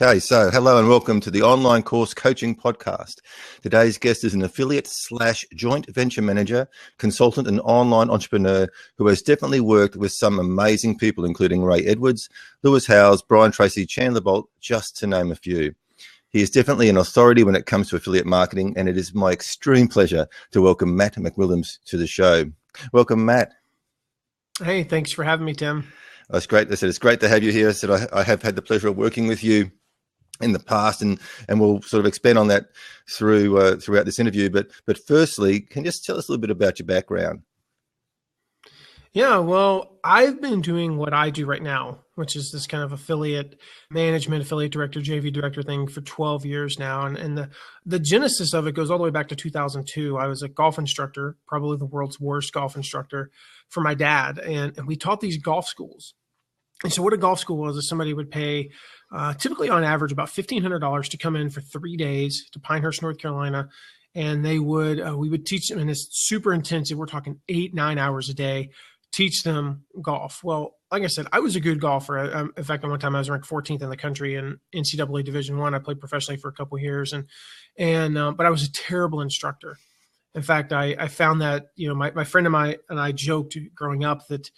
Okay, so hello and welcome to the Online Course Coaching Podcast. Today's guest is an affiliate / joint venture manager, consultant and online entrepreneur who has definitely worked with some amazing people, including Ray Edwards, Lewis Howes, Brian Tracy, Chandler Bolt, just to name a few. He is definitely an authority when it comes to affiliate marketing, and it is my extreme pleasure to welcome Matt McWilliams to the show. Welcome, Matt. Hey, thanks for having me, Tim. That's great. I said it's great to have you here. I said I have had the pleasure of working with you in the past, and we'll sort of expand on that throughout this interview. But firstly, can you just tell us a little bit about your background? Yeah, well, I've been doing what I do right now, which is this kind of affiliate management, affiliate director, JV director thing for 12 years now. And the genesis of it goes all the way back to 2002. I was a golf instructor, probably the world's worst golf instructor, for my dad. And we taught these golf schools. And so what a golf school was is somebody would pay typically on average about $1,500 to come in for 3 days to Pinehurst, North Carolina. And we would teach them, and it's super intensive. We're talking 8-9 hours a day, teach them golf. Well, like I said, I was a good golfer. In fact, at one time I was ranked 14th in the country in NCAA Division I. I played professionally for a couple of years, but I was a terrible instructor. In fact, I found that, my friend and I joked growing up that,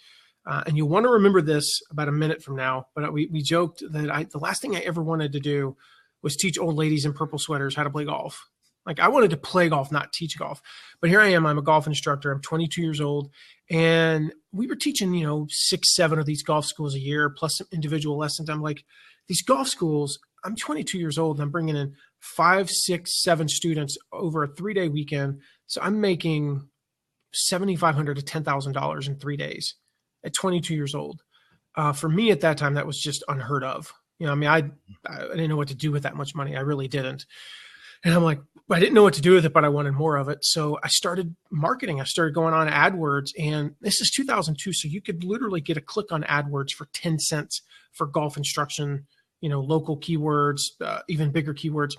and you'll want to remember this about a minute from now, but we joked that the last thing I ever wanted to do was teach old ladies in purple sweaters how to play golf. Like, I wanted to play golf, not teach golf. But here I am, I'm a golf instructor. I'm 22 years old. And we were teaching, 6-7 of these golf schools a year, plus some individual lessons. I'm like, these golf schools, I'm 22 years old and I'm bringing in 5, 6, 7 students over a 3-day weekend. So I'm making $7,500 to $10,000 in 3 days at 22 years old. For me at that time, that was just unheard of. I didn't know what to do with that much money. I really didn't. And I'm like, I didn't know what to do with it, but I wanted more of it. So I started marketing. I started going on AdWords, and this is 2002. So you could literally get a click on AdWords for 10 cents for golf instruction, local keywords, even bigger keywords.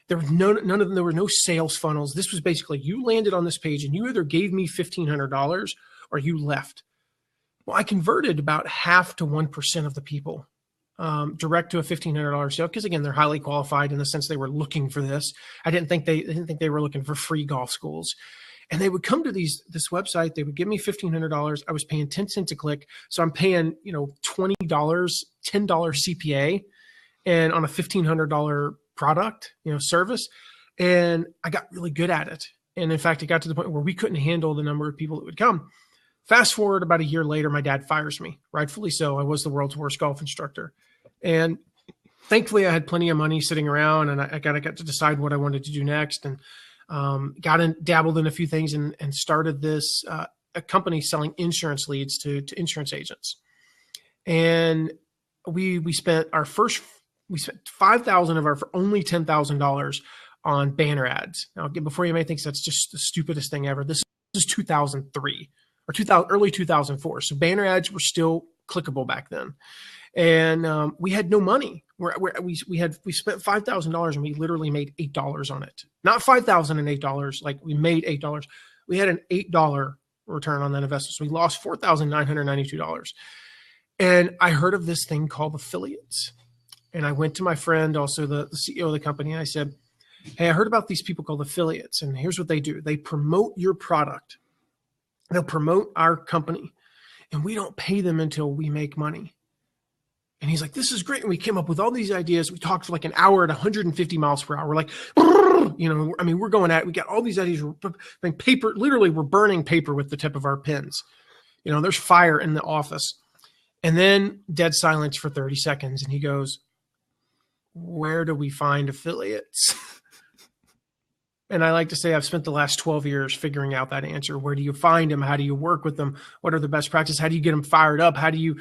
There was there were no sales funnels. This was basically, you landed on this page and you either gave me $1,500 or you left. Well, I converted about 0.5% to 1% of the people direct to a $1,500 sale, because again, they're highly qualified in the sense they were looking for this. I didn't think they were looking for free golf schools. And they would come to this website, they would give me $1,500. I was paying 10 cents a click. So I'm paying, $20, $10 CPA and on a $1,500 product, service. And I got really good at it. And in fact, it got to the point where we couldn't handle the number of people that would come. Fast forward about a year later, my dad fires me, rightfully so. I was the world's worst golf instructor. And thankfully, I had plenty of money sitting around, and I got to decide what I wanted to do next. And dabbled in a few things, and started this a company selling insurance leads to insurance agents. And we spent $5,000 of our for only $10,000 on banner ads. Now, before you may think that's just the stupidest thing ever, this is 2003 or early 2004. So banner ads were still clickable back then. And we had no money. We spent $5,000 and we literally made $8 on it. Not $5,000 and $8, like we made $8. We had an $8 return on that investment. So we lost $4,992. And I heard of this thing called affiliates. And I went to my friend, also the CEO of the company, and I said, hey, I heard about these people called affiliates, and here's what they do. They promote your product. They'll promote our company, and we don't pay them until we make money. And he's like, this is great. And we came up with all these ideas. We talked for like an hour at 150 miles per hour. We're like, we're going at it. We got all these ideas. Paper, literally, we're burning paper with the tip of our pens. There's fire in the office. And then dead silence for 30 seconds. And he goes, where do we find affiliates? And I like to say I've spent the last 12 years figuring out that answer. Where do you find them? How do you work with them? What are the best practices? How do you get them fired up? How do you,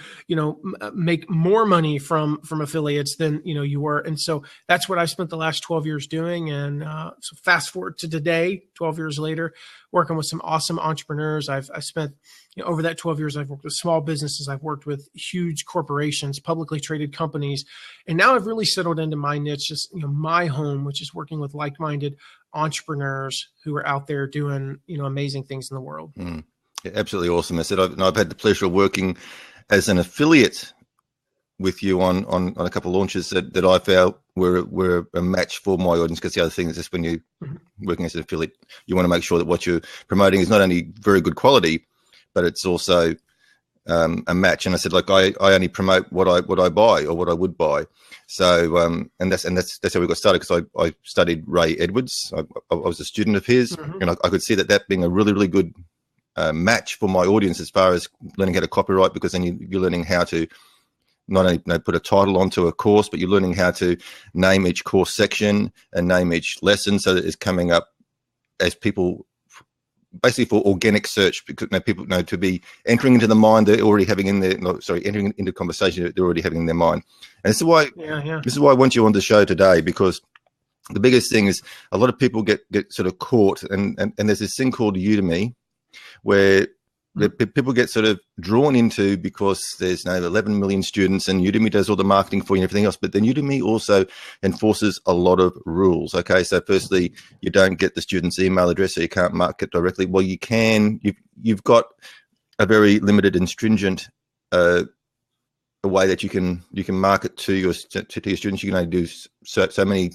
make more money from affiliates than, you were? And so that's what I spent the last 12 years doing. And so fast forward to today, 12 years later, working with some awesome entrepreneurs. I've spent, over that 12 years, I've worked with small businesses. I've worked with huge corporations, publicly traded companies. And now I've really settled into my niche, just, my home, which is working with like-minded entrepreneurs who are out there doing, amazing things in the world. Yeah, absolutely awesome. I said, I've had the pleasure of working as an affiliate with you on a couple of launches that I felt were a match for my audience. Because the other thing is just when you're working as an affiliate, you want to make sure that what you're promoting is not only very good quality, but it's also a match. And I said, like, I only promote what I buy or what I would buy. So and that's how we got started, because I studied Ray Edwards. I was a student of his, and I could see that being a really, really good match for my audience as far as learning how to copyright, because then you're learning how to not only put a title onto a course, but you're learning how to name each course section and name each lesson, so that it's coming up as people, basically for organic search, because people know to be entering into the mind they're already having in their, entering into conversation they're already having in their mind. And this is why this is why I want you on the show today, because the biggest thing is a lot of people get sort of caught, and there's this thing called Udemy, where people get sort of drawn into, because there's now 11 million students and Udemy does all the marketing for you and everything else. But then Udemy also enforces a lot of rules. Okay, so firstly, you don't get the student's email address, so you can't market directly. Well, you can. You've got a very limited and stringent a way that you can market to your students. You can only do so many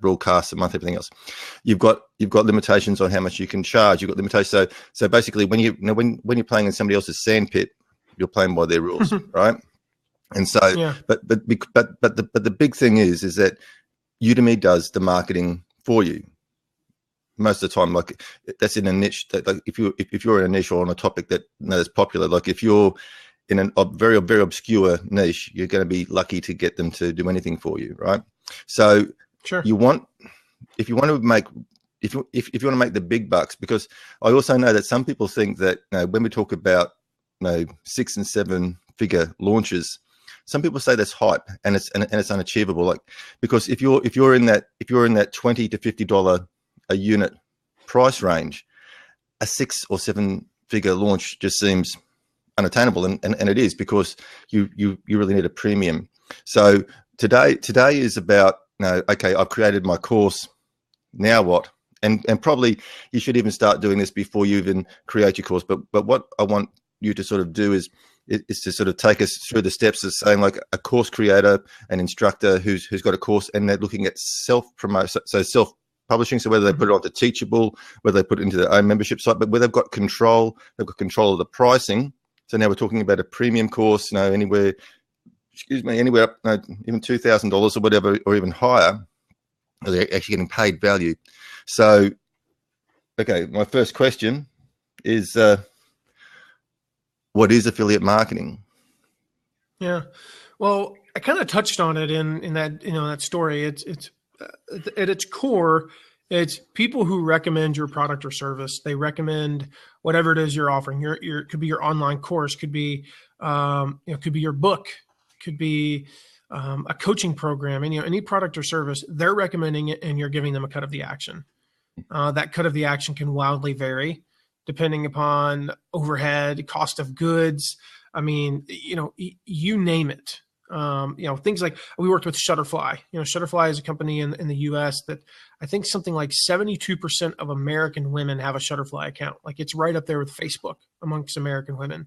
broadcasts a month, everything else. You've got limitations on how much you can charge. You've got limitations. So basically, when you're playing in somebody else's sandpit, you're playing by their rules, right? And so, but the big thing is that Udemy does the marketing for you most of the time. Like, that's in a niche that, like, if you're in a niche or on a topic that's popular, like if you're in a very, very obscure niche, you're going to be lucky to get them to do anything for you, right? So sure. If you want to make the big bucks, because I also know that some people think that, when we talk about 6 and 7 figure launches, some people say that's hype and it's unachievable. Like, because if you're in that $20 to $50 a unit price range, a 6 or 7 figure launch just seems unattainable, and it is, because you really need a premium. So today is about, okay, I've created my course, now what? And probably you should even start doing this before you even create your course. But what I want you to sort of do is to sort of take us through the steps of saying, like, a course creator, an instructor who's got a course, and they're looking at self-promotion, so self-publishing. So whether they put it onto Teachable, whether they put it into their own membership site, but where they've got control of the pricing. So now we're talking about a premium course, anywhere up, even $2,000 or whatever, or even higher. They're actually getting paid value. So, okay, my first question is, what is affiliate marketing? Yeah, well, I kind of touched on it in that that story. It's at its core, it's people who recommend your product or service. They recommend whatever it is you're offering. Your could be your online course, could be could be your book, could be a coaching program, and any product or service. They're recommending it, and you're giving them a cut of the action. That cut of the action can wildly vary depending upon overhead, cost of goods. I mean, you name it. Things like, we worked with Shutterfly. Shutterfly is a company in the US that I think something like 72% of American women have a Shutterfly account. Like, it's right up there with Facebook amongst American women.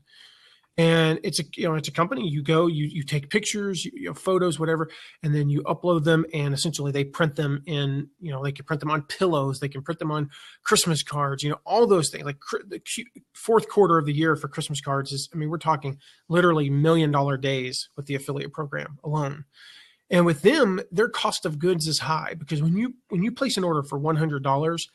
And it's a company. You go, you take pictures, photos, whatever, and then you upload them, and essentially they print them in, they can print them on pillows, they can print them on Christmas cards, all those things. Like, the fourth quarter of the year for Christmas cards is, we're talking literally $1 million days with the affiliate program alone. And with them, their cost of goods is high, because when you place an order for $100,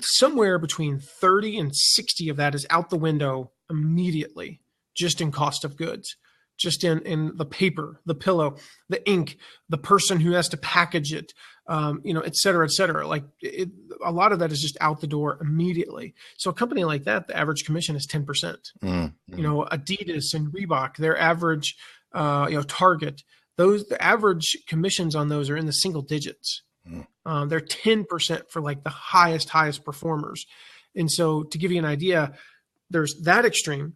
somewhere between 30 and 60 of that is out the window immediately, just in cost of goods, just in the paper, the pillow, the ink, the person who has to package it, et cetera, et cetera. Like, a lot of that is just out the door immediately. So a company like that, the average commission is 10%. Adidas and Reebok, their average, Target, the average commissions on those are in the single digits. They're 10% for like the highest performers. And so, to give you an idea, there's that extreme.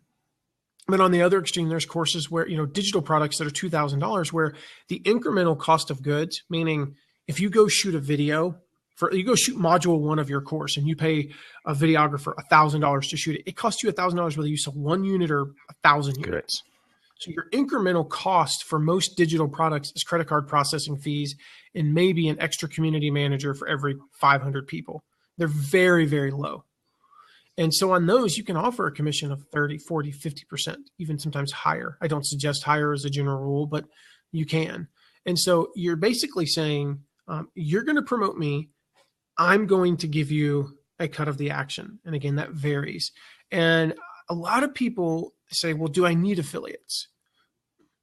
But on the other extreme, there's courses where, digital products that are $2,000, where the incremental cost of goods, meaning if you go shoot a video, you go shoot module 1 of your course and you pay a videographer $1,000 to shoot it, it costs you $1,000 whether you sell 1 unit or 1,000 units. So your incremental cost for most digital products is credit card processing fees and maybe an extra community manager for every 500 people. They're very, very low. And so on those, you can offer a commission of 30, 40, 50%, even sometimes higher. I don't suggest higher as a general rule, but you can. And so you're basically saying, you're going to promote me. I'm going to give you a cut of the action. And again, that varies. And a lot of people say, well, do I need affiliates?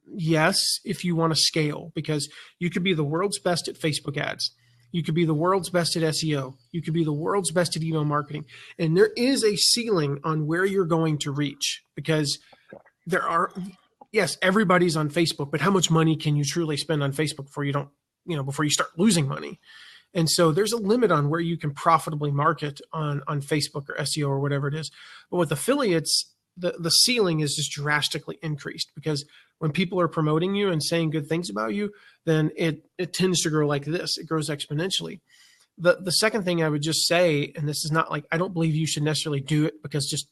Yes, if you want to scale, because you could be the world's best at Facebook ads. You could be the world's best at SEO. You could be the world's best at email marketing. And there is a ceiling on where you're going to reach, because there are, yes, everybody's on Facebook, but how much money can you truly spend on Facebook before you start losing money? And so there's a limit on where you can profitably market on Facebook or SEO or whatever it is. But with affiliates, the ceiling is just drastically increased, because when people are promoting you and saying good things about you, then it tends to grow like this. It grows exponentially. The second thing I would just say, and this is not like, I don't believe you should necessarily do it because just,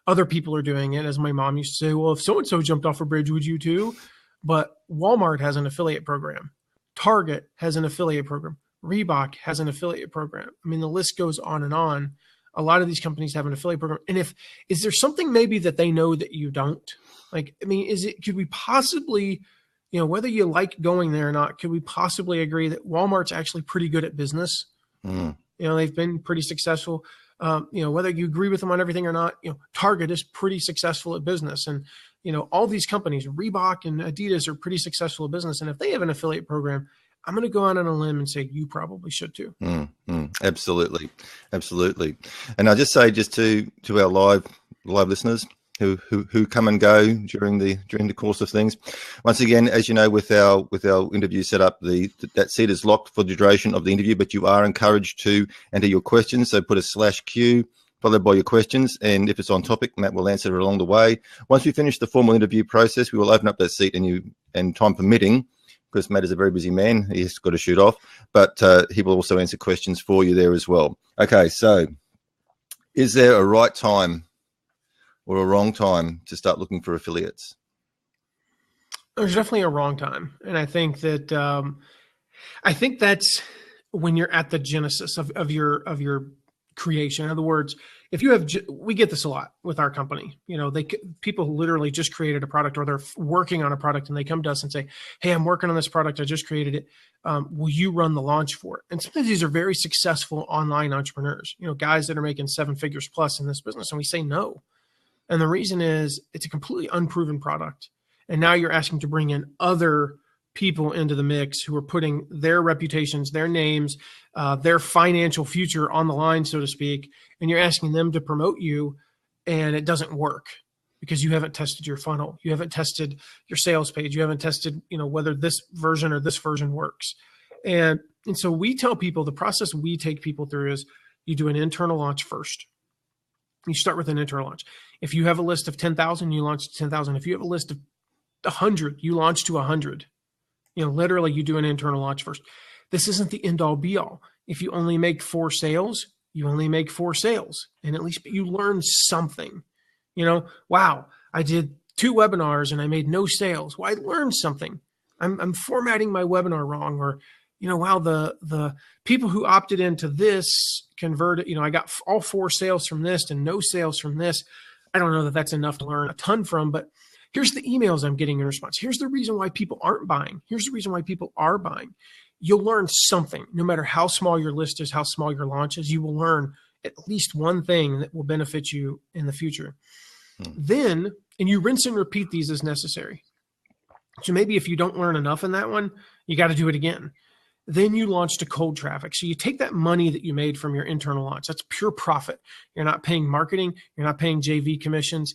other people are doing it. As my mom used to say, well, if so-and-so jumped off a bridge, would you too? But Walmart has an affiliate program. Target has an affiliate program. Reebok has an affiliate program. I mean, the list goes on and on. A lot of these companies have an affiliate program. And is there something maybe that they know that you don't? Like, I mean, could we possibly, whether you like going there or not, could we possibly agree that Walmart's actually pretty good at business? Mm. They've been pretty successful. Whether you agree with them on everything or not, Target is pretty successful at business. And, all these companies, Reebok and Adidas, are pretty successful at business. And if they have an affiliate program, I'm going to go out on a limb and say you probably should too. Absolutely. And I'll just say, to our live listeners who come and go during the course of things. Once again, as you know, with our interview set up, that seat is locked for the duration of the interview, but you are encouraged to enter your questions. So put a /Q followed by your questions, and if it's on topic, Matt will answer it along the way. Once we finish the formal interview process, we will open up that seat, and time permitting, because Matt is a very busy man, he's got to shoot off, but he will also answer questions for you there as well. Okay, so is there a right time or a wrong time to start looking for affiliates? There's definitely a wrong time. And I think that's when you're at the genesis of your creation. In other words, we get this a lot with our company. People who literally just created a product, or they're working on a product, and they come to us and say, hey, I'm working on this product. I just created it. Will you run the launch for it? And sometimes these are very successful online entrepreneurs, guys that are making 7 figures plus in this business. And we say no. And the reason is it's a completely unproven product. And now you're asking to bring in other people into the mix who are putting their reputations, their names, their financial future on the line, so to speak. And you're asking them to promote you, and it doesn't work because you haven't tested your funnel. You haven't tested your sales page. You haven't tested, whether this version or this version works. And so we tell people, the process we take people through is you do an internal launch first. You start with an internal launch. If you have a list of 10,000, you launch to 10,000. If you have a list of 100, you launch to 100. Literally you do an internal launch first. This isn't the end all be all. If you only make 4 sales, you only make 4 sales, and at least you learn something. Wow, I did 2 webinars and I made no sales. Well, I learned something. I'm formatting my webinar wrong, or, wow, the people who opted into this converted, I got all 4 sales from this and no sales from this. I don't know that that's enough to learn a ton from, but here's the emails I'm getting in response. Here's the reason why people aren't buying. Here's the reason why people are buying. You'll learn something. No matter how small your list is, how small your launch is, you will learn at least one thing that will benefit you in the future. Then, and you rinse and repeat these as necessary. So maybe if you don't learn enough in that one, you got to do it again. Then you launch to cold traffic. So you take that money that you made from your internal launch. That's pure profit. You're not paying marketing. You're not paying JV commissions.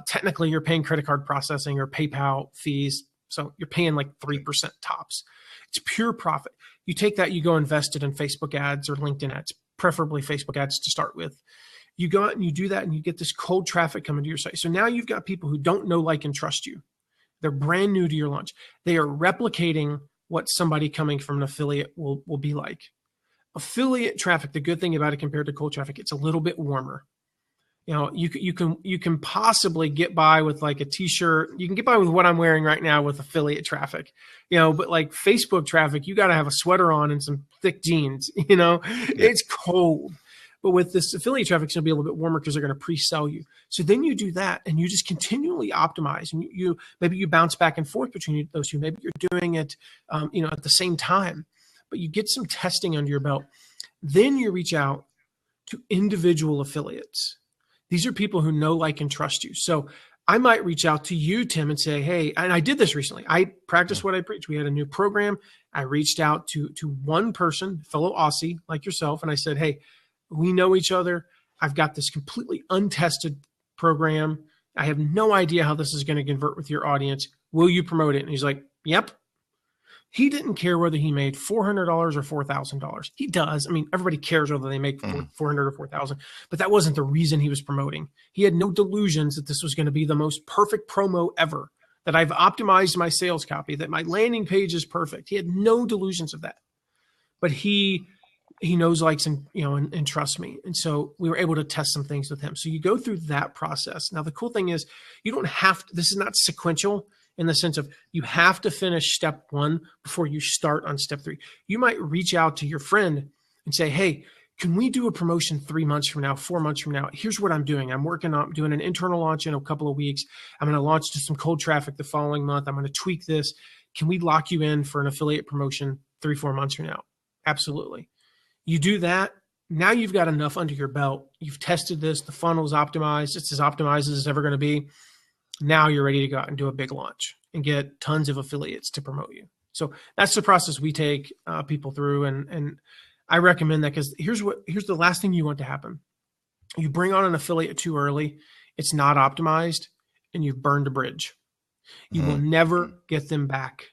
Technically, you're paying credit card processing or PayPal fees. So you're paying like 3% tops. It's pure profit. You take that, you go invest it in Facebook ads or LinkedIn ads, preferably Facebook ads to start with. You go out and you do that, and you get this cold traffic coming to your site. So now you've got people who don't know, like, and trust you. They're brand new to your launch. They are replicating what somebody coming from an affiliate will be like. Affiliate traffic, the good thing about it compared to cold traffic, it's a little bit warmer. You know, you can possibly get by with like a t-shirt. You can get by with what I'm wearing right now with affiliate traffic, you know, but like Facebook traffic, you got to have a sweater on and some thick jeans, you know, it's cold. But with this affiliate traffic, it's going to be a little bit warmer because they're going to pre-sell you. So then you do that and you just continually optimize, and you maybe you bounce back and forth between those two. Maybe you're doing it, you know, at the same time, but you get some testing under your belt. Then you reach out to individual affiliates. These are people who know, like, and trust you. So I might reach out to you, Tim, and say, hey, and I did this recently. I practiced what I preach. We had a new program. I reached out to one person, fellow Aussie like yourself, and I said, hey, we know each other. I've got this completely untested program. I have no idea how this is going to convert with your audience. Will you promote it? And he's like, yep. He didn't care whether he made $400 or $4,000. He does. I mean, everybody cares whether they make 400 or 4,000, but that wasn't the reason he was promoting. He had no delusions that this was going to be the most perfect promo ever, that I've optimized my sales copy, that my landing page is perfect. He had no delusions of that, but he knows, likes, and, you know, and trusts me. And so we were able to test some things with him. So you go through that process. Now, the cool thing is you don't have to, this is not sequential in the sense of you have to finish step one before you start on step three. You might reach out to your friend and say, hey, can we do a promotion 3 months from now, 4 months from now? Here's what I'm doing. I'm working on doing an internal launch in a couple of weeks. I'm going to launch to some cold traffic the following month. I'm going to tweak this. Can we lock you in for an affiliate promotion 3-4 months from now? Absolutely. You do that. Now you've got enough under your belt. You've tested this. The funnel is optimized. It's as optimized as it's ever going to be. Now you're ready to go out and do a big launch and get tons of affiliates to promote you. So that's the process we take people through. And I recommend that because here's the last thing you want to happen. You bring on an affiliate too early. It's not optimized and you've burned a bridge. You will never get them back.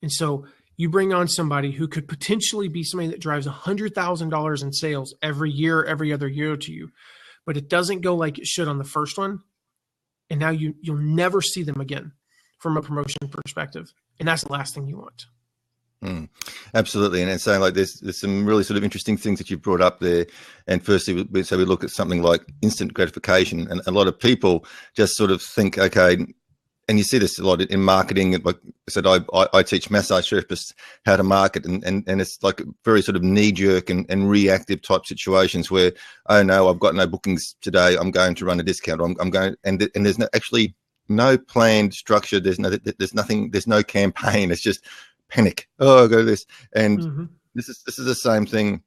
And so you bring on somebody who could potentially be somebody that drives $100,000 in sales every year, every other year to you, but it doesn't go like it should on the first one. And now you'll never see them again from a promotion perspective. And that's the last thing you want. Absolutely. And it's saying like there's some really sort of interesting things that you've brought up there. And firstly, so we look at something like instant gratification. And a lot of people just sort of think, okay, and you see this a lot in marketing. Like I said, I teach massage therapists how to market, and it's like very sort of knee-jerk and reactive type situations where, oh no, I've got no bookings today, I'm going to run a discount. I'm going, and there's actually no planned structure. There's nothing. There's no campaign. It's just panic. Oh, I'll go to this, and this is the same thing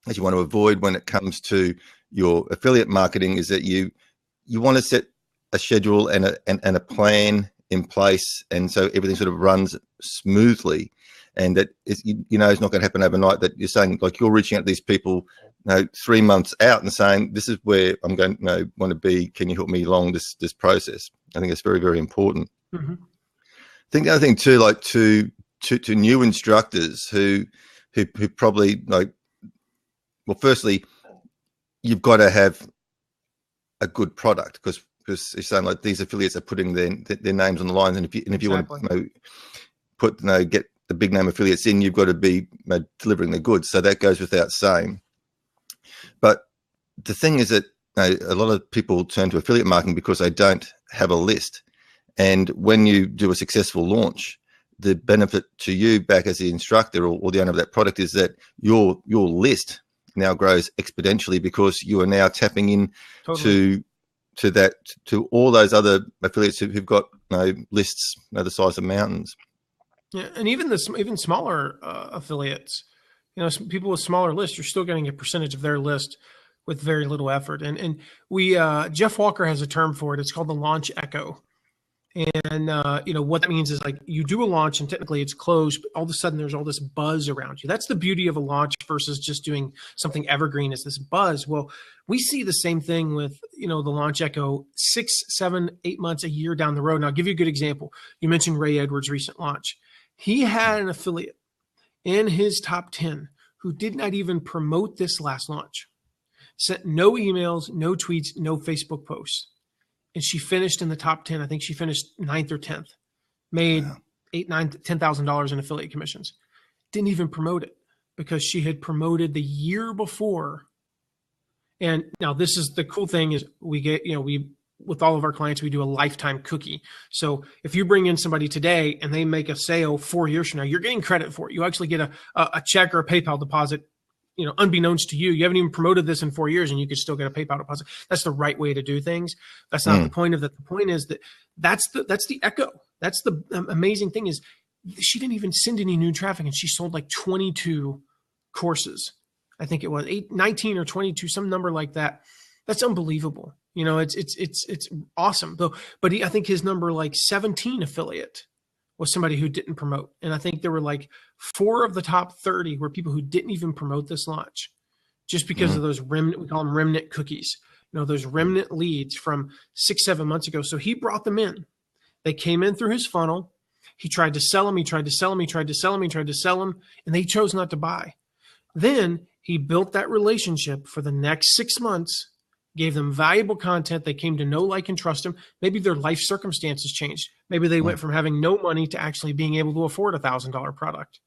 that you want to avoid when it comes to your affiliate marketing. Is that you want to set a schedule and a plan in place, and so everything sort of runs smoothly, and that is, you know, it's not going to happen overnight. That you're saying, like, you're reaching out to these people, 3 months out and saying, this is where I'm going, want to be. Can you help me along this process? I think it's very, very important. I think the other thing too, like to new instructors who probably, like, well, firstly, you've got to have a good product because you're saying, like, these affiliates are putting their names on the line, and if you want to get the big name affiliates in, you've got to be delivering the goods. So that goes without saying. But the thing is that a lot of people turn to affiliate marketing because they don't have a list. And when you do a successful launch, the benefit to you back as the instructor or the owner of that product is that your list now grows exponentially because you are now tapping in to all those other affiliates who've got lists the size of mountains. Yeah, and even smaller affiliates, some people with smaller lists, you're still getting a percentage of their list with very little effort. And we Jeff Walker has a term for it. It's called the launch echo. And what that means is, like, you do a launch and technically it's closed, but all of a sudden there's all this buzz around you. That's the beauty of a launch versus just doing something evergreen, is this buzz. Well, we see the same thing with, the launch echo 6, 7, 8 months, a year down the road. And I'll give you a good example. You mentioned Ray Edwards' recent launch. He had an affiliate in his top 10 who did not even promote this last launch, sent no emails, no tweets, no Facebook posts. And she finished in the top 10. I think she finished 9th or 10th, made $8,000, $9,000, $10,000 in affiliate commissions. Didn't even promote it because she had promoted the year before And now this is the cool thing is we get, with all of our clients, we do a lifetime cookie. So if you bring in somebody today and they make a sale 4 years from now, you're getting credit for it. You actually get a check or a PayPal deposit, unbeknownst to you. You haven't even promoted this in 4 years and you could still get a PayPal deposit. That's the right way to do things. That's not the point of it. The point is that's the echo. That's the amazing thing is she didn't even send any new traffic and she sold like 22 courses. I think it was 19 or 22, some number like that. That's unbelievable. It's awesome. But I think his number like 17 affiliate was somebody who didn't promote. And I think there were like 4 of the top 30 were people who didn't even promote this launch just because of those remnant, we call them remnant cookies, those remnant leads from 6-7 months ago. So he brought them in. They came in through his funnel. He tried to sell them. He tried to sell them. He tried to sell them. He tried to sell them. And they chose not to buy. Then he built that relationship for the next 6 months, gave them valuable content. They came to know, like, and trust him. Maybe their life circumstances changed. Maybe they went from having no money to actually being able to afford $1,000 product.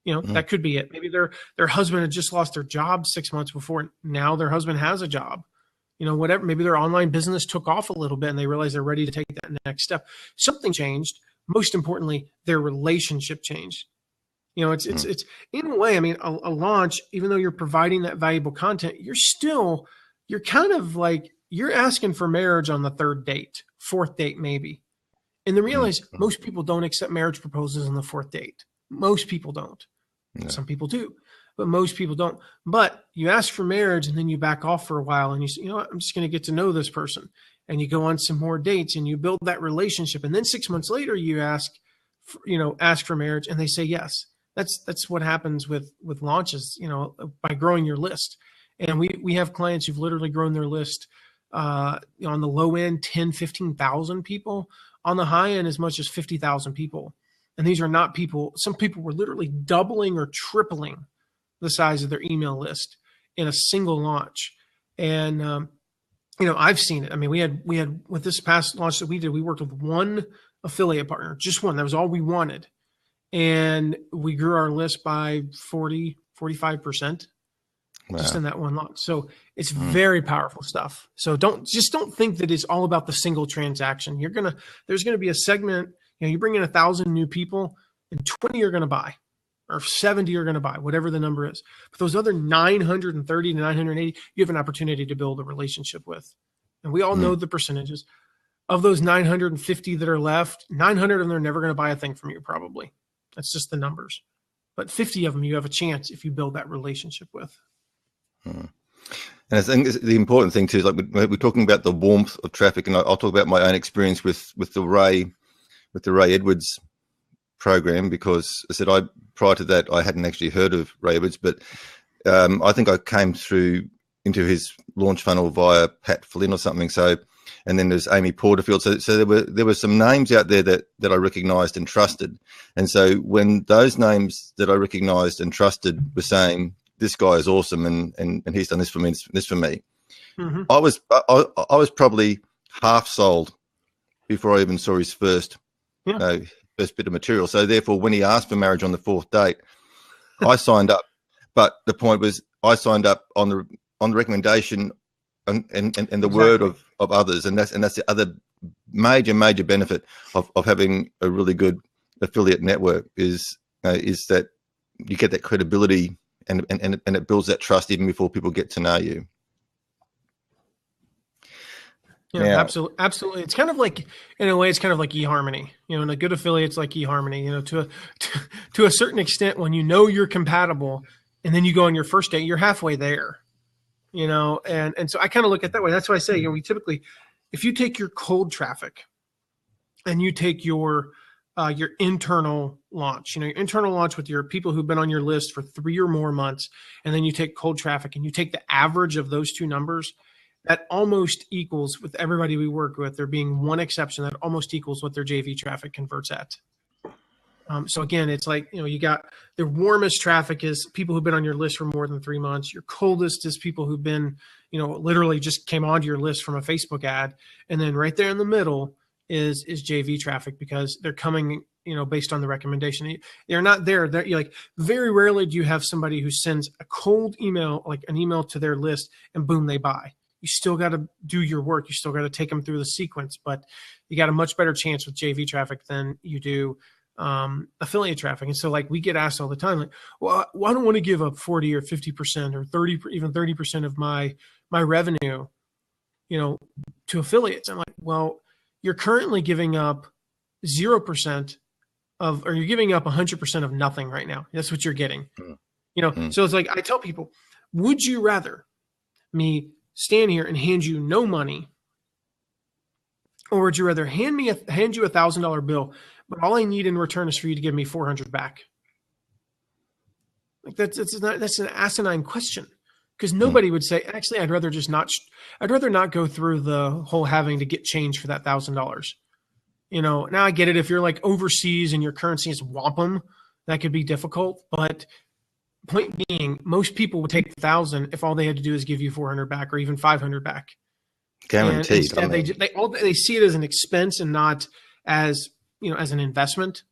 That could be it. Maybe their husband had just lost their job 6 months before. Now their husband has a job. Whatever. Maybe their online business took off a little bit and they realized they're ready to take that next step. Something changed. Most importantly, their relationship changed. It's in a way, I mean, a launch, even though you're providing that valuable content, you're kind of like, you're asking for marriage on the 3rd date, 4th date, maybe. And then realize most people don't accept marriage proposals on the 4th date. Most people don't. Yeah. Some people do, but most people don't. But you ask for marriage and then you back off for a while and you say, I'm just going to get to know this person. And you go on some more dates and you build that relationship. And then 6 months later, you ask for marriage and they say yes. That's what happens with launches, by growing your list. And we have clients who've literally grown their list on the low end, 10, 15,000 people, on the high end, as much as 50,000 people. And these are not people, some people were literally doubling or tripling the size of their email list in a single launch. And, I've seen it. I mean, we had with this past launch that we did, we worked with one affiliate partner, just one. That was all we wanted. And we grew our list by 45%. Wow. Just in that one launch. So it's very powerful stuff. So don't think that it's all about the single transaction. There's going to be a segment, you bring in 1,000 new people and 20 are going to buy or 70 are going to buy, whatever the number is. But those other 930 to 980, you have an opportunity to build a relationship with. And we all know the percentages of those 950 that are left. 900 of them are never going to buy a thing from you, probably. That's just the numbers. But 50 of them, you have a chance if you build that relationship with. And I think the important thing too is, like, we're talking about the warmth of traffic, and I'll talk about my own experience with the Ray Edwards program, because I said prior to that I hadn't actually heard of Ray Edwards, but I think I came into his launch funnel via Pat Flynn or something. So, and then there's Amy Porterfield. So there were some names out there that I recognised and trusted, and so when those names that I recognised and trusted were saying, this guy is awesome, and he's done this for me, this for me. Mm-hmm. I was probably half sold before I even saw his first bit of material. So therefore, when he asked for marriage on the 4th date, I signed up. But the point was, I signed up on the recommendation and the word of others, and that's the other major benefit of having a really good affiliate network is that you get that credibility. And it builds that trust even before people get to know you. Yeah, now, absolutely. It's kind of like, in a way, it's kind of like eHarmony. And a good affiliate's like eHarmony. To a certain extent, when you're compatible, and then you go on your first date, you're halfway there. And so I kind of look at it that way. That's why I say, we typically, if you take your cold traffic, and you take your internal launch, your internal launch with your people who've been on your list for 3 or more months, and then you take cold traffic and you take the average of those two numbers, that almost equals, with everybody we work with, there being one exception, that almost equals what their JV traffic converts at. So again, it's like, you got the warmest traffic is people who've been on your list for more than 3 months. Your coldest is people who've been, literally just came onto your list from a Facebook ad. And then right there in the middle is JV traffic, because they're coming based on the recommendation. You're not there. You're like, very rarely do you have somebody who sends a cold email, like an email to their list, and boom, they buy. You still got to do your work. You still got to take them through the sequence, but you got a much better chance with JV traffic than you do affiliate traffic. And so like we get asked all the time, like, well, I don't want to give up 40 or 50% or 30, even 30% of my revenue, to affiliates. I'm like, well, you're currently giving up 0% or you're giving up 100% of nothing right now. That's what you're getting. So it's like, I tell people, would you rather me stand here and hand you no money, or would you rather hand you $1,000 bill, but all I need in return is for you to give me 400 back? Like that's an asinine question, because nobody would say, actually, I'd rather not go through the whole having to get change for that $1,000. Now I get it. If you're like overseas and your currency is wampum, that could be difficult. But point being, most people would take 1,000 if all they had to do is give you 400 back or even 500 back. Guaranteed. They see it as an expense and not as as an investment.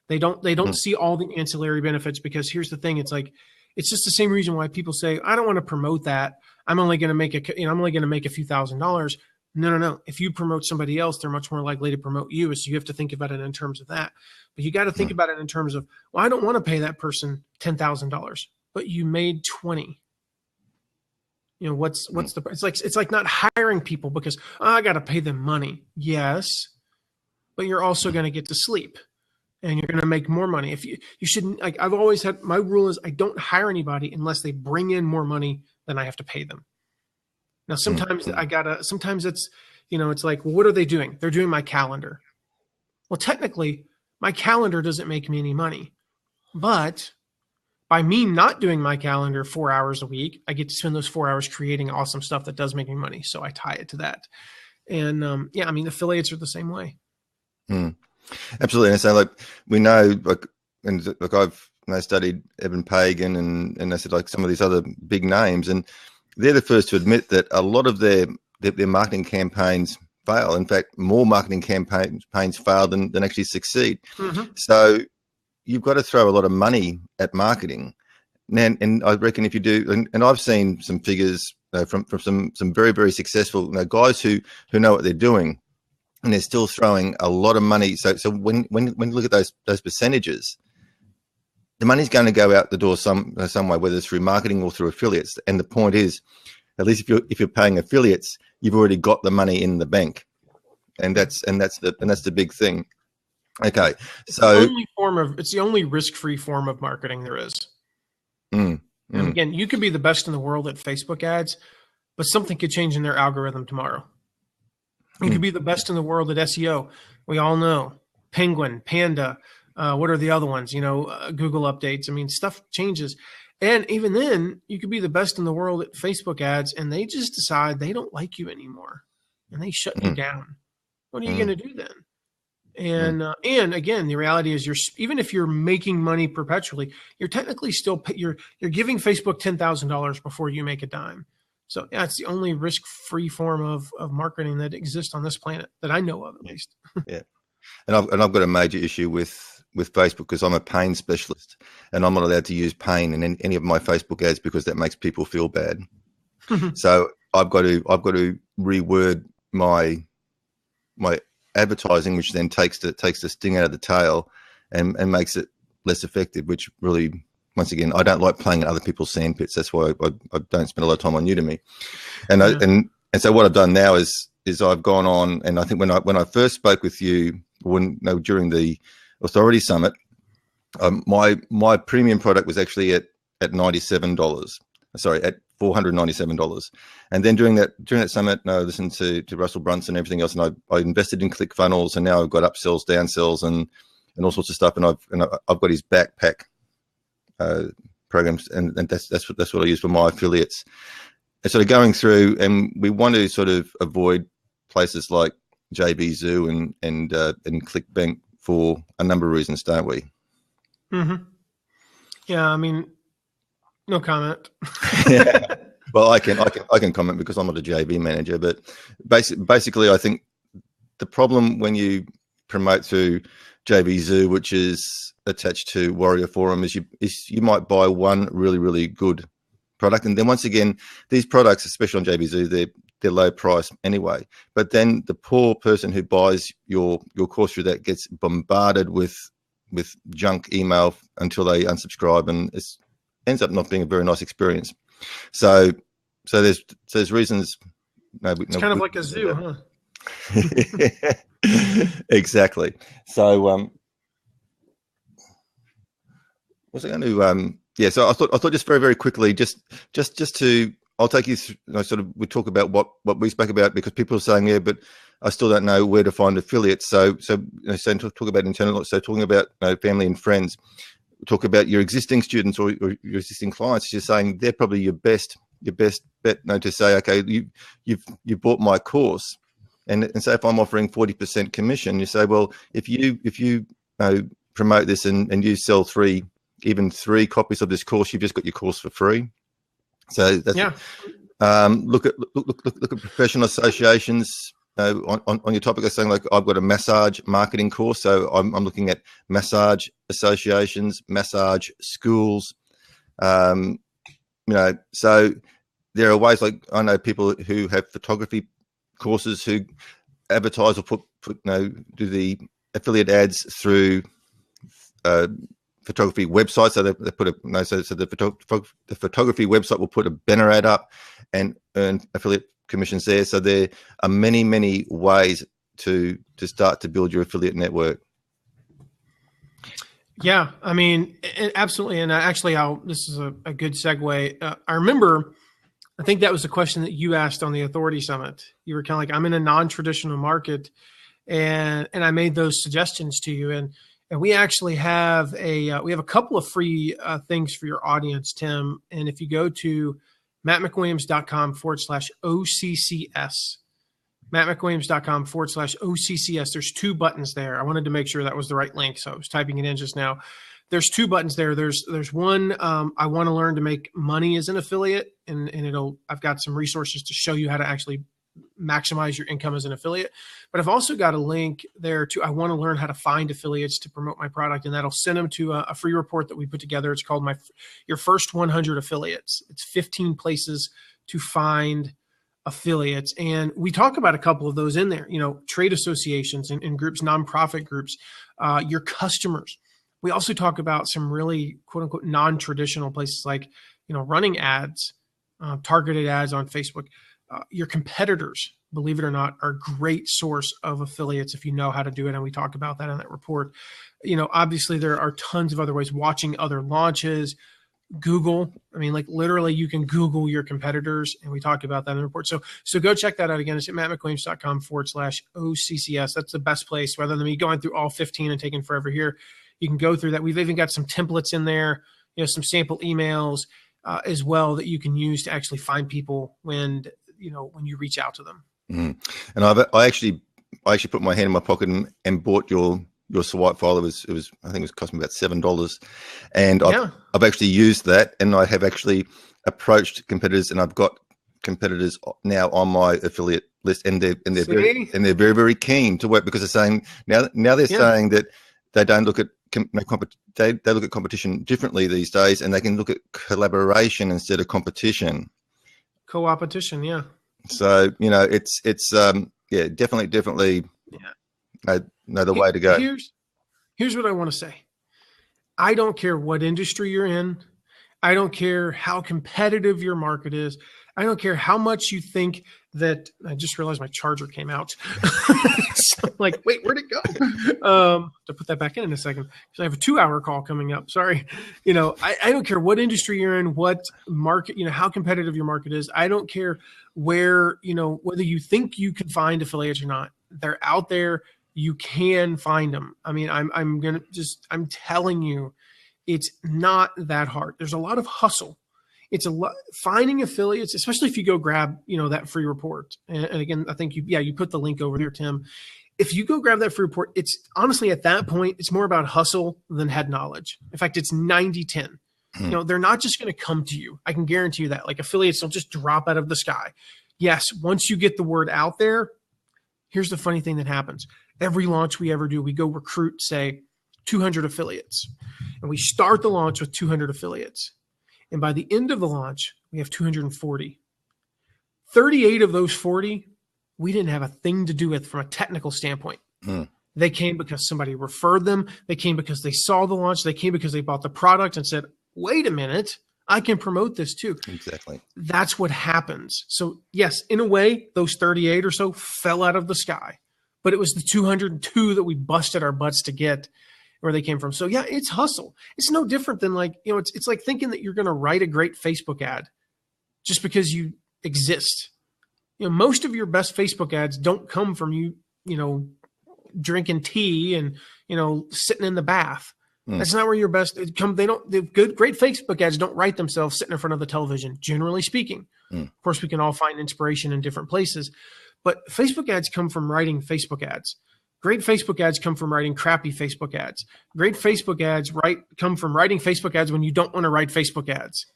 They don't see all the ancillary benefits, because here's the thing: it's just the same reason why people say, I don't want to promote that. I'm only going to make a few $1,000s. No. If you promote somebody else, they're much more likely to promote you. So you have to think about it in terms of that. But you got to think about it in terms of, well, I don't want to pay that person $10,000, but you made 20. What's the, it's like not hiring people because I got to pay them money. Yes, but you're also going to get to sleep and you're going to make more money. If you shouldn't, like, I've always had, my rule is I don't hire anybody unless they bring in more money than I have to pay them. Now, sometimes sometimes it's, it's like, well, what are they doing? They're doing my calendar. Well, technically my calendar doesn't make me any money, but by me not doing my calendar 4 hours a week, I get to spend those 4 hours creating awesome stuff that does make me money. So I tie it to that. And affiliates are the same way. Absolutely. And so we know, I've studied Evan Pagan and I said, like, some of these other big names, and they're the first to admit that a lot of their marketing campaigns fail. In fact, more marketing campaigns fail than actually succeed. So you've got to throw a lot of money at marketing. And I reckon if you do, and I've seen some figures from some very, very successful guys who know what they're doing, and they're still throwing a lot of money. So when you look at those percentages, the money's going to go out the door some way, whether it's through marketing or through affiliates. And the point is, at least if you're paying affiliates, you've already got the money in the bank, and that's the big thing. Okay, so it's the only risk-free form of marketing there is. And again, you could be the best in the world at Facebook ads, but something could change in their algorithm tomorrow. You could be the best in the world at SEO. We all know Penguin, Panda. What are the other ones? Google updates. I mean, stuff changes. And even then, you could be the best in the world at Facebook ads, and they just decide they don't like you anymore, and they shut you down. What are you going to do then? And again, the reality is, even if you're making money perpetually, you're technically still you're giving Facebook $10,000 before you make a dime. So yeah, it's the only risk-free form of marketing that exists on this planet that I know of, at least. Yeah, and I've got a major issue with Facebook because I'm a pain specialist, and I'm not allowed to use pain in any of my Facebook ads because that makes people feel bad. So I've got to reword my advertising, which then takes the sting out of the tail and makes it less effective, which really, once again, I don't like playing in other people's sandpits. That's why I don't spend a lot of time on Udemy. And so what I've done now is I've gone on, and I think when I first spoke with you during the Authority Summit, my premium product was actually at $97. Sorry, at $497. And then during that summit, I listened to Russell Brunson and everything else, and I invested in ClickFunnels, and now I've got upsells, downsells, and all sorts of stuff. And I've got his backpack programs, and that's what I use for my affiliates. And sort of going through, and we want to sort of avoid places like JB and ClickBank for a number of reasons, don't we? Yeah, I mean, no comment. Yeah. Well, I can comment because I'm not a JV manager, but basically, I think the problem when you promote through JVZoo, which is attached to Warrior Forum, is you might buy one really, really good product. And then once again, these products, especially on JVZoo, they're low price anyway. But then the poor person who buys your course through that gets bombarded with junk email until they unsubscribe, and it ends up not being a very nice experience. So there's reasons. It's kind of like a zoo, huh? Exactly. So was I going to so I thought just very, very quickly, just to, I'll take you through, we talk about what we spoke about, because people are saying, but I still don't know where to find affiliates. So talk about internal, so talking about family and friends, talk about your existing students or your existing clients. You're saying they're probably your best bet, to say, okay, you bought my course, and say if I'm offering 40% commission, you say, well, if you promote this and you sell three copies of this course, you've just got your course for free. So that's look at professional associations on your topic. Of saying, like, I've got a massage marketing course, so I'm looking at massage associations, massage schools. So there are ways, like I know people who have photography courses who advertise or put do the affiliate ads through photography websites. So they put the photography website will put a banner ad up and earn affiliate commissions there. So there are many ways to start to build your affiliate network. Yeah, I mean, absolutely. And actually, this is a good segue. I remember, I think that was the question that you asked on the Authority Summit. You were kind of like, I'm in a non-traditional market, and I made those suggestions to you. And we actually have a couple of free things for your audience, Tim. And if you go to mattmcwilliams.com/OCCS, mattmcwilliams.com/OCCS, there's two buttons there. I wanted to make sure that was the right link, so I was typing it in just now. There's two buttons there. There's one, I want to learn to make money as an affiliate, and I've got some resources to show you how to actually maximize your income as an affiliate. But I've also got a link there to, I want to learn how to find affiliates to promote my product, and that'll send them to a free report that we put together. It's called Your First 100 Affiliates. It's 15 places to find affiliates. And we talk about a couple of those in there, trade associations and groups, nonprofit groups, your customers. We also talk about some really quote unquote non-traditional places, like, running ads, targeted ads on Facebook. Your competitors, believe it or not, are a great source of affiliates if you know how to do it. And we talk about that in that report. Obviously there are tons of other ways, watching other launches, Google. I mean, like, literally you can Google your competitors, and we talk about that in the report. So go check that out again. It's at mattmcwilliams.com/OCCS. That's the best place, rather than me going through all 15 and taking forever here. You can go through that. We've even got some templates in there, some sample emails as well that you can use to actually find people when you reach out to them. Mm. And I actually put my hand in my pocket and bought your swipe file. It was I think it was cost me about $7, and I've actually used that, and I have actually approached competitors, and I've got competitors now on my affiliate list, and they're very, very keen to work, because they're saying now they're saying that they don't look at they look at competition differently these days, and they can look at collaboration instead of competition. Co-opetition, yeah. So it's definitely the way to go. Here's what I want to say. I don't care what industry you're in. I don't care how competitive your market is. I don't care how much you think that. I just realized my charger came out. So I'm like, wait, where'd it go? To put that back in a second, because I have a 2-hour call coming up. Sorry. I don't care what industry you're in, what market, how competitive your market is. I don't care where, whether you think you can find affiliates or not. They're out there. You can find them. I mean, I'm telling you, it's not that hard. There's a lot of hustle. It's a lot finding affiliates, especially if you go grab, that free report. And again, I think you put the link over there, Tim. If you go grab that free report, it's honestly at that point, it's more about hustle than head knowledge. In fact, it's 90-10. They're not just going to come to you. I can guarantee you that. Like, affiliates don't just drop out of the sky. Yes, once you get the word out there, here's the funny thing that happens. Every launch we ever do, we go recruit, say, 200 affiliates. And we start the launch with 200 affiliates. And by the end of the launch, we have 240. 38 of those 40, we didn't have a thing to do with from a technical standpoint. They came because somebody referred them. They came because they saw the launch. They came because they bought the product and said, wait a minute, I can promote this too. Exactly. That's what happens. So yes, in a way, those 38 or so fell out of the sky, but it was the 202 that we busted our butts to get where they came from. So yeah, it's hustle. It's no different than like, it's like thinking that you're going to write a great Facebook ad just because you exist. Most of your best Facebook ads don't come from you drinking tea and, sitting in the bath. That's not where your best come. Great Facebook ads don't write themselves sitting in front of the television, generally speaking. Of course, we can all find inspiration in different places, but Facebook ads come from writing Facebook ads. Great Facebook ads come from writing crappy Facebook ads. Great Facebook ads come from writing Facebook ads when you don't want to write Facebook ads.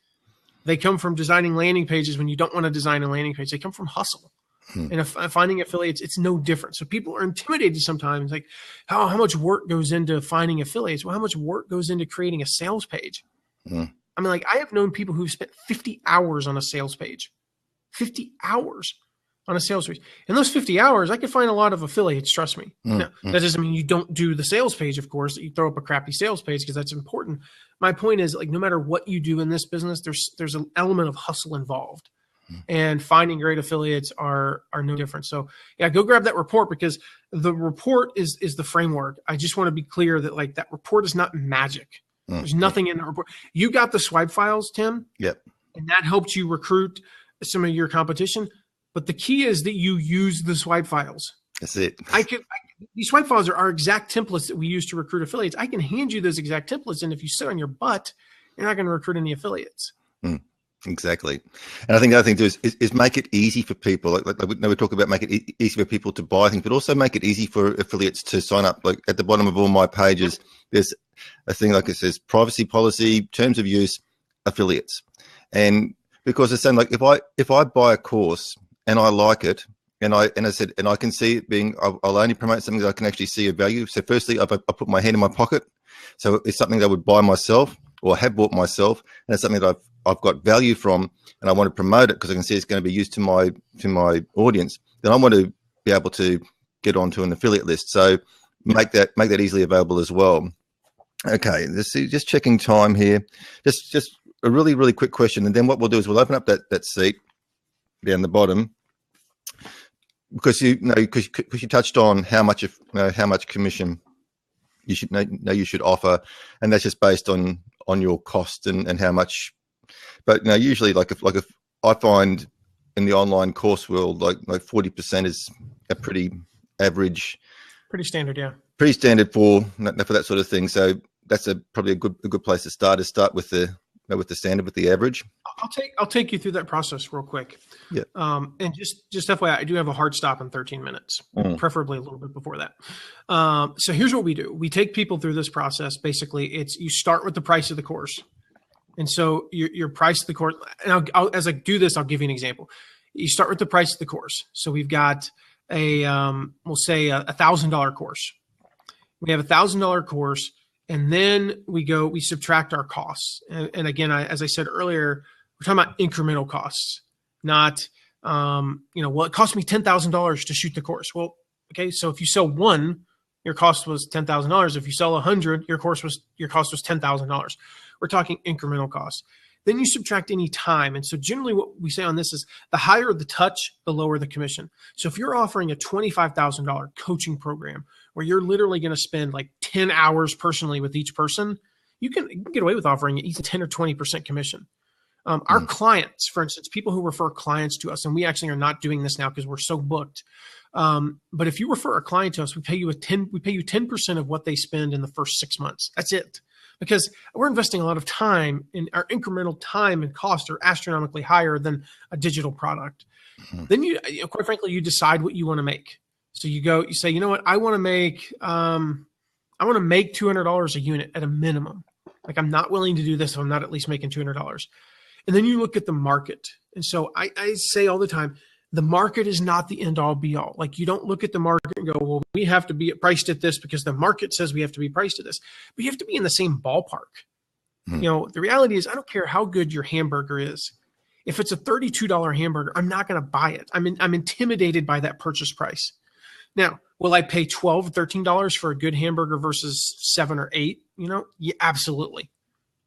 They come from designing landing pages when you don't want to design a landing page. They come from hustle. And finding affiliates, it's no different. So people are intimidated sometimes, like how much work goes into finding affiliates? Well, how much work goes into creating a sales page? I mean, like I have known people who've spent 50 hours on a sales page, 50 hours on a sales page. In those 50 hours, I could find a lot of affiliates, trust me. Now, that doesn't mean you don't do the sales page, of course, that you throw up a crappy sales page because that's important. My point is, like, no matter what you do in this business, there's an element of hustle involved. And finding great affiliates are no different. So yeah, go grab that report because the report is the framework. I just want to be clear that like that report is not magic. There's nothing in the report. You got the swipe files, Tim. Yep. And that helped you recruit some of your competition. But the key is that you use the swipe files. That's it. These swipe files are our exact templates that we use to recruit affiliates. I can hand you those exact templates. And if you sit on your butt, you're not going to recruit any affiliates. Exactly. And I think the other thing too is make it easy for people. Like we talk about make it easy for people to buy things, but also make it easy for affiliates to sign up. Like at the bottom of all my pages, there's a thing like it says privacy policy, terms of use, affiliates. And because it's saying like if I buy a course and I like it, and I can see it being, I'll only promote something that I can actually see a value. So firstly, I put my hand in my pocket. So it's something that I would buy myself or have bought myself, and it's something that I've got value from, and I want to promote it because I can see it's going to be used to my audience. Then I want to be able to get onto an affiliate list. So make that easily available as well. Okay, let's see, just checking time here. Just a really, really quick question, and then what we'll do is we'll open up that seat down the bottom because you touched on how much commission you should offer, and that's just based on your cost and how much. But usually, like if I find in the online course world, like 40% is a pretty average, pretty standard, yeah, pretty standard for that sort of thing. So that's probably a good place to start. Is start with the standard, with the average. I'll take you through that process real quick. Yeah. And just FYI, I do have a hard stop in 13 minutes, preferably a little bit before that. So here's what we do. We take people through this process. Basically, you start with the price of the course. And so your price of the course, and as I do this, I'll give you an example. You start with the price of the course. So we've got we'll say a $1,000 course. We have $1,000 course. And then we subtract our costs. And again, as I said earlier, we're talking about incremental costs, not, well, it cost me $10,000 to shoot the course. Well, okay. So if you sell one, your cost was $10,000. If you sell 100, your cost was $10,000. We're talking incremental costs. Then you subtract any time. And so generally what we say on this is the higher the touch, the lower the commission. So if you're offering a $25,000 coaching program where you're literally going to spend like 10 hours personally with each person, you can get away with offering either 10 or 20% commission. Our clients, for instance, people who refer clients to us, and we actually are not doing this now because we're so booked. But if you refer a client to us, we pay you 10% of what they spend in the first 6 months. That's it. Because we're investing a lot of time, and our incremental time and cost are astronomically higher than a digital product. Then quite frankly, you decide what you want to make. So you say, you know what, I want to make $200 a unit at a minimum. Like I'm not willing to do this if I'm not at least making $200. And then you look at the market. And so I say all the time, the market is not the end all be all. Like, you don't look at the market and go, well, we have to be priced at this because the market says we have to be priced at this. But you have to be in the same ballpark. You know, the reality is, I don't care how good your hamburger is. If it's a $32 hamburger, I'm not going to buy it. I'm intimidated by that purchase price. Now, will I pay $12, $13 for a good hamburger versus $7 or $8? You know, yeah, absolutely.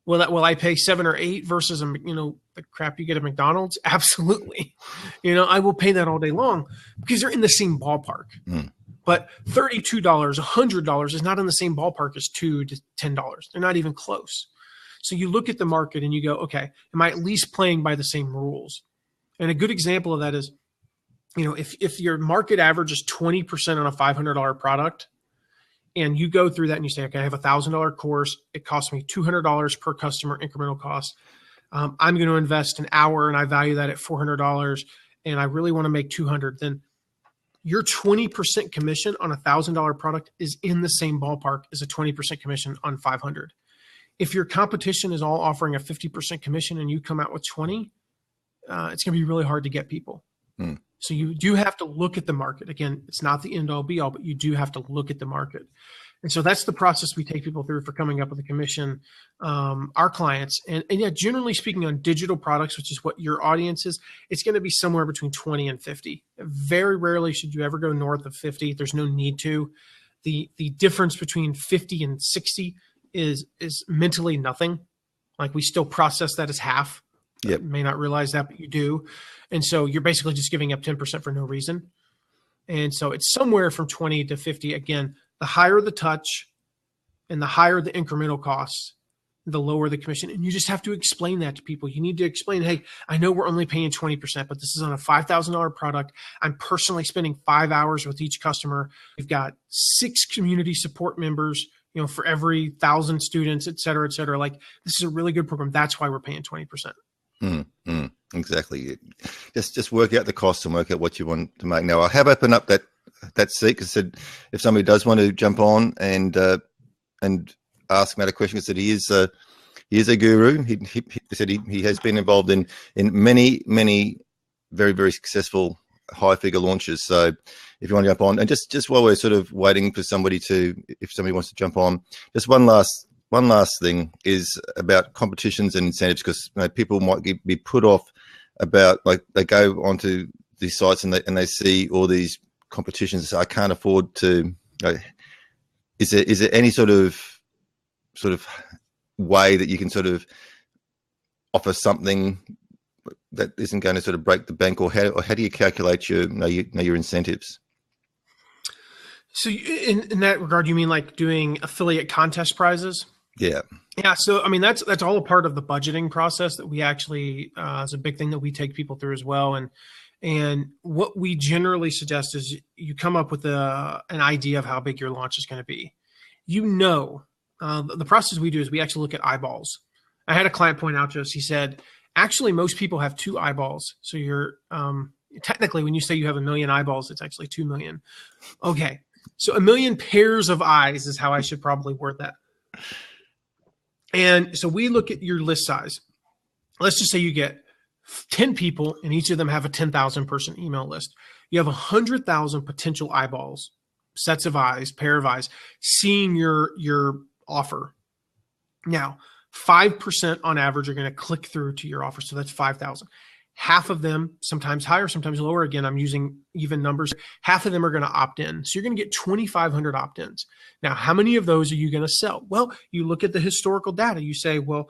Will I pay $7 or $8 versus the crap you get at McDonald's? Absolutely. You know, I will pay that all day long because they're in the same ballpark. But $32, $100 is not in the same ballpark as $2 to $10. They're not even close. So you look at the market and you go, okay, am I at least playing by the same rules? And a good example of that is, you know, if your market average is 20% on a $500 product, and you go through that and you say, okay, I have a $1,000 course. It costs me $200 per customer incremental cost. I'm going to invest an hour and I value that at $400 and I really want to make $200. Then your 20% commission on a $1,000 product is in the same ballpark as a 20% commission on 500. If your competition is all offering a 50% commission and you come out with 20, it's going to be really hard to get people. So you do have to look at the market. Again, it's not the end all be all, but you do have to look at the market. And so that's the process we take people through for coming up with a commission, our clients. And yeah, generally speaking, on digital products, which is what your audience is, it's going to be somewhere between 20 and 50. Very rarely should you ever go north of 50. There's no need to. The difference between 50 and 60 is mentally nothing. Like, we still process that as half. Yep. You may not realize that, but you do. And so you're basically just giving up 10% for no reason. And so it's somewhere from 20 to 50. Again, the higher the touch and the higher the incremental costs, the lower the commission. And you just have to explain that to people. You need to explain, hey, I know we're only paying 20%, but this is on a $5,000 product. I'm personally spending 5 hours with each customer. We've got 6 community support members, you know, for every 1,000 students, et cetera, et cetera. Like, this is a really good program. That's why we're paying 20%. Exactly. Just work out the costs and work out what you want to make. Now, I have opened up that seat because I said if somebody does want to jump on and ask Matt a question, because he is a guru. He said he has been involved in many very, very successful high figure launches. So if you want to jump on, and just while we're sort of waiting for somebody if somebody wants to jump on, just one last thing is about competitions and incentives, because people might be put off about, like, they go onto these sites and they see all these competitions and say, I can't afford to. Is there any sort of way that you can sort of offer something that isn't going to sort of break the bank, or how do you calculate your incentives? So in that regard, you mean like doing affiliate contest prizes? Yeah. So, I mean, that's all a part of the budgeting process that we actually is a big thing that we take people through as well. And what we generally suggest is you come up with an idea of how big your launch is going to be. The process we do is we actually look at eyeballs. I had a client point out to us. He said, actually, most people have 2 eyeballs. So you're technically, when you say you have 1 million eyeballs, it's actually 2 million. Okay. So 1 million pairs of eyes is how I should probably word that. And so we look at your list size. Let's just say you get 10 people and each of them have a 10,000 person email list. You have 100,000 potential eyeballs, sets of eyes, pair of eyes, seeing your offer. Now, 5% on average are going to click through to your offer. So that's 5,000. Half of them, sometimes higher, sometimes lower. Again, I'm using even numbers. Half of them are going to opt in. So you're going to get 2,500 opt-ins. Now, how many of those are you going to sell? Well, you look at the historical data. You say, well,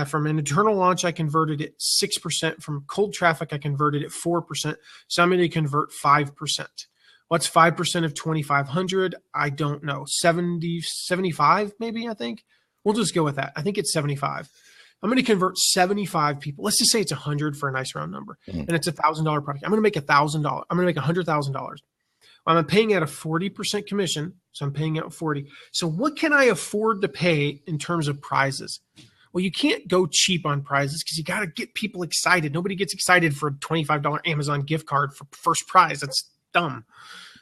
from an internal launch, I converted at 6%. From cold traffic, I converted at 4%. So I'm going to convert 5%. What's 5% of 2,500? I don't know. 70, 75 maybe, I think. We'll just go with that. I think it's 75. I'm going to convert 75 people. Let's just say it's 100 for a nice round number, and it's $1,000 product. I'm going to make $1,000. I'm going to make $100,000. I'm paying out a 40% commission, so I'm paying out 40. So what can I afford to pay in terms of prizes? Well, you can't go cheap on prizes because you got to get people excited. Nobody gets excited for a $25 Amazon gift card for first prize. That's dumb,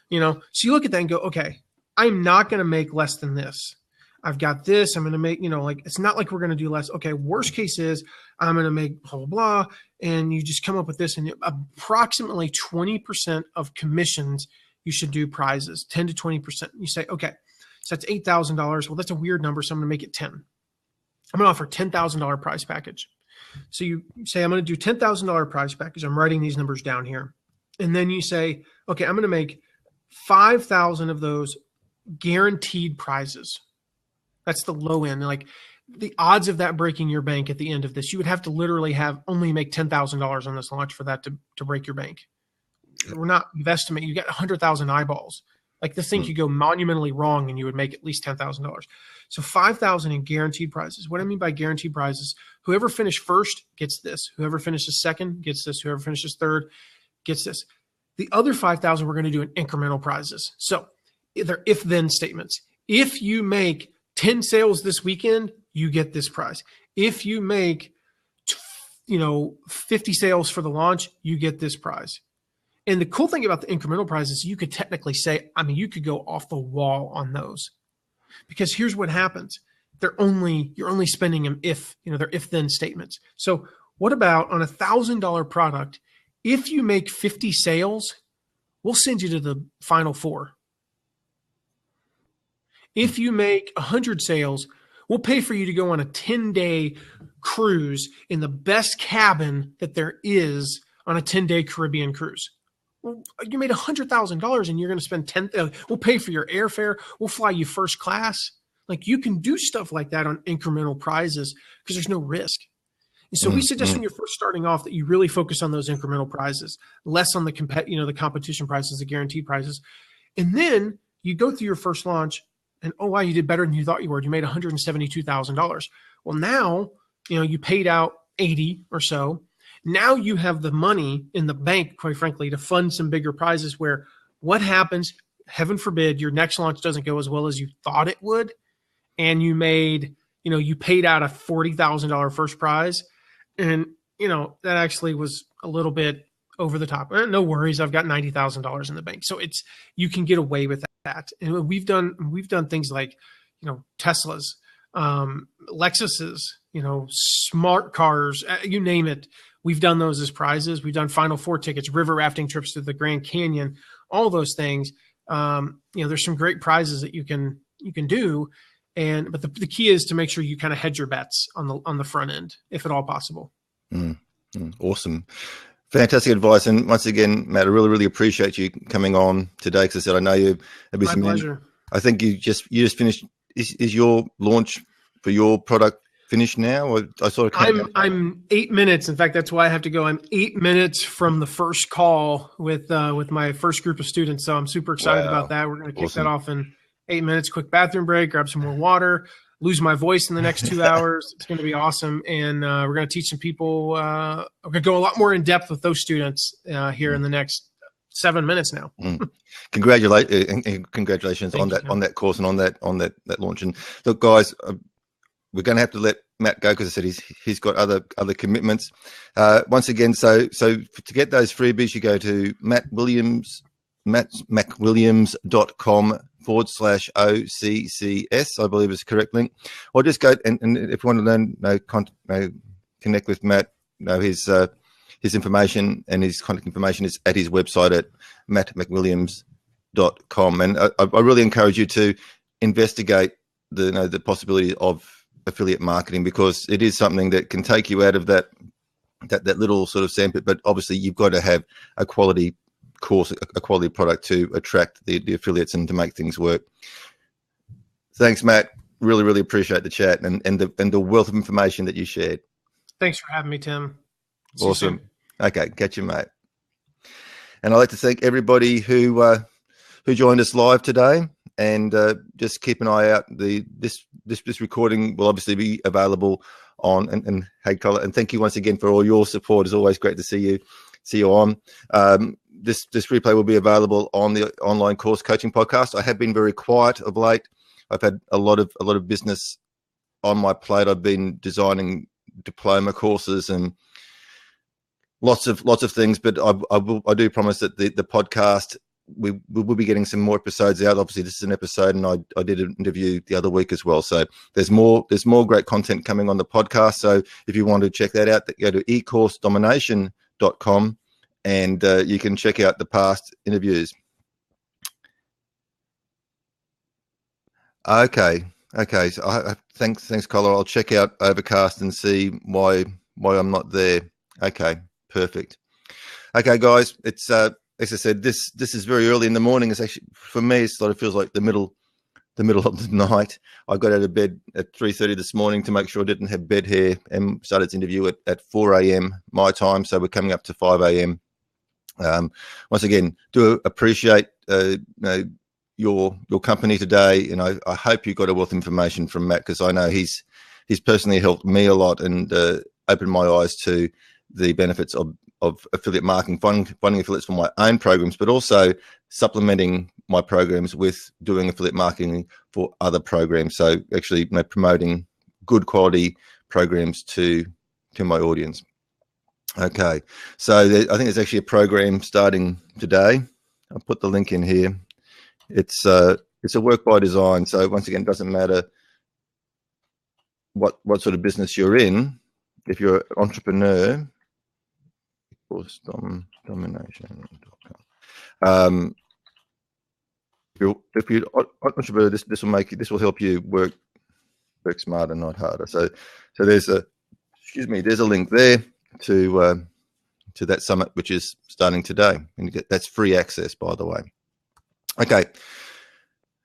So you look at that and go, okay, I'm not going to make less than this. I've got this. I'm going to make, like, it's not like we're going to do less. Okay, worst case is I'm going to make blah, blah, blah. And you just come up with this, and approximately 20% of commissions, you should do prizes, 10 to 20%. You say, okay, so that's $8,000. Well, that's a weird number, so I'm going to make it 10. I'm going to offer $10,000 prize package. So you say, I'm going to do $10,000 prize package. I'm writing these numbers down here. And then you say, okay, I'm going to make 5,000 of those guaranteed prizes. That's the low end. Like, the odds of that breaking your bank at the end of this, you would have to literally only make $10,000 on this launch for that to break your bank. You've estimated, you got 100,000 eyeballs. Like, this thing could go monumentally wrong and you would make at least $10,000. So 5,000 in guaranteed prizes. What I mean by guaranteed prizes, whoever finished first gets this. Whoever finishes second gets this. Whoever finishes third gets this. The other 5,000 we're going to do in incremental prizes. So they're if-then statements. If you make 10 sales this weekend, you get this prize. If you make 50 sales for the launch, you get this prize. And the cool thing about the incremental prizes, you could technically say, you could go off the wall on those, because here's what happens. You're only spending them if, they're if-then statements. So what about on a $1,000 product, if you make 50 sales, we'll send you to the final 4. If you make 100 sales, we'll pay for you to go on a 10-day cruise in the best cabin that there is on a 10-day Caribbean cruise. Well, you made $100,000 and you're going to spend we'll pay for your airfare. We'll fly you first class. Like, you can do stuff like that on incremental prizes because there's no risk. And so we suggest when you're first starting off that you really focus on those incremental prizes, less on the the competition prizes, the guaranteed prizes. And then you go through your first launch and, oh, wow, you did better than you thought you were. You made $172,000. Well, now, you paid out 80 or so. Now you have the money in the bank, quite frankly, to fund some bigger prizes where what happens, heaven forbid, your next launch doesn't go as well as you thought it would. And you made, you paid out a $40,000 first prize. And, that actually was a little bit over the top. No worries. I've got $90,000 in the bank. So you can get away with that. And we've done things like, Teslas, Lexuses, smart cars, you name it. We've done those as prizes. We've done Final Four tickets, river rafting trips to the Grand Canyon, all those things. There's some great prizes that you can do. But the key is to make sure you kind of hedge your bets on the front end, if at all possible. Awesome. Fantastic advice. And once again, Matt, I really, really appreciate you coming on today. Because I said, I know you're a busy man. My pleasure. I think you just finished. Is your launch for your product finished now? Or I'm 8 minutes. In fact, that's why I have to go. I'm 8 minutes from the first call with my first group of students. So I'm super excited about that. We're going to kick that off in 8 minutes. Quick bathroom break, grab some more water, lose my voice in the next 2 hours. It's going to be awesome. And we're going to teach some people. We're going to go a lot more in depth with those students here in the next 7 minutes now. Congratulations on that course and on that launch. And look, guys, we're going to have to let Matt go because I said he's got other commitments. Once again, so to get those freebies, you go to McWilliams.com/OCCS, I believe is the correct link. Or just go and if you want to learn, connect with Matt. His information and his contact information is at his website at mattmcwilliams.com. And I really encourage you to investigate the possibility of affiliate marketing, because it is something that can take you out of that little sort of sandpit. But obviously, you've got to have a quality course, a quality product to attract the affiliates and to make things work. Thanks, Matt. Really, really appreciate the chat and the wealth of information that you shared. Thanks for having me, Tim. Awesome. Okay, catch you, mate. And I'd like to thank everybody who joined us live today. And just keep an eye out. This recording will obviously be available on and hey, Colin, and thank you once again for all your support. It's always great to see you on. This replay will be available on the online course coaching podcast. I have been very quiet of late. I've had a lot of business on my plate. I've been designing diploma courses and lots of things, but I do promise that the podcast we will be getting some more episodes out. Obviously, this is an episode, and I did an interview the other week as well. So there's more great content coming on the podcast. So if you want to check that out, go to ecoursedomination.com, and you can check out the past interviews. Okay. So thanks, Collar. I'll check out Overcast and see why I'm not there. Okay, perfect. Okay, guys, it's as I said, this is very early in the morning. It's actually, for me, it sort of feels like the middle of the night. I got out of bed at 3:30 this morning to make sure I didn't have bed hair, and started this interview at 4 a.m. my time. So we're coming up to 5 a.m. Once again, do appreciate your company today, and I hope you got a wealth of information from Matt, because I know he's personally helped me a lot and opened my eyes to the benefits of affiliate marketing, finding affiliates for my own programs, but also supplementing my programs with doing affiliate marketing for other programs. So actually, promoting good quality programs to my audience. Okay, so I think there's actually a program starting today. I'll put the link in here. It's a work by design. So once again, it doesn't matter what sort of business you're in. If you're an entrepreneur, domination.com. If you're an entrepreneur, this will help you work smarter, not harder. So there's a link there to that summit, which is starting today, and that's free access, by the way. Okay,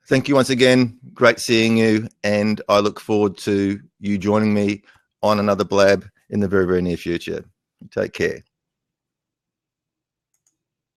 thank you once again. Great seeing you, and I look forward to you joining me on another blab in the very, very near future. Take care.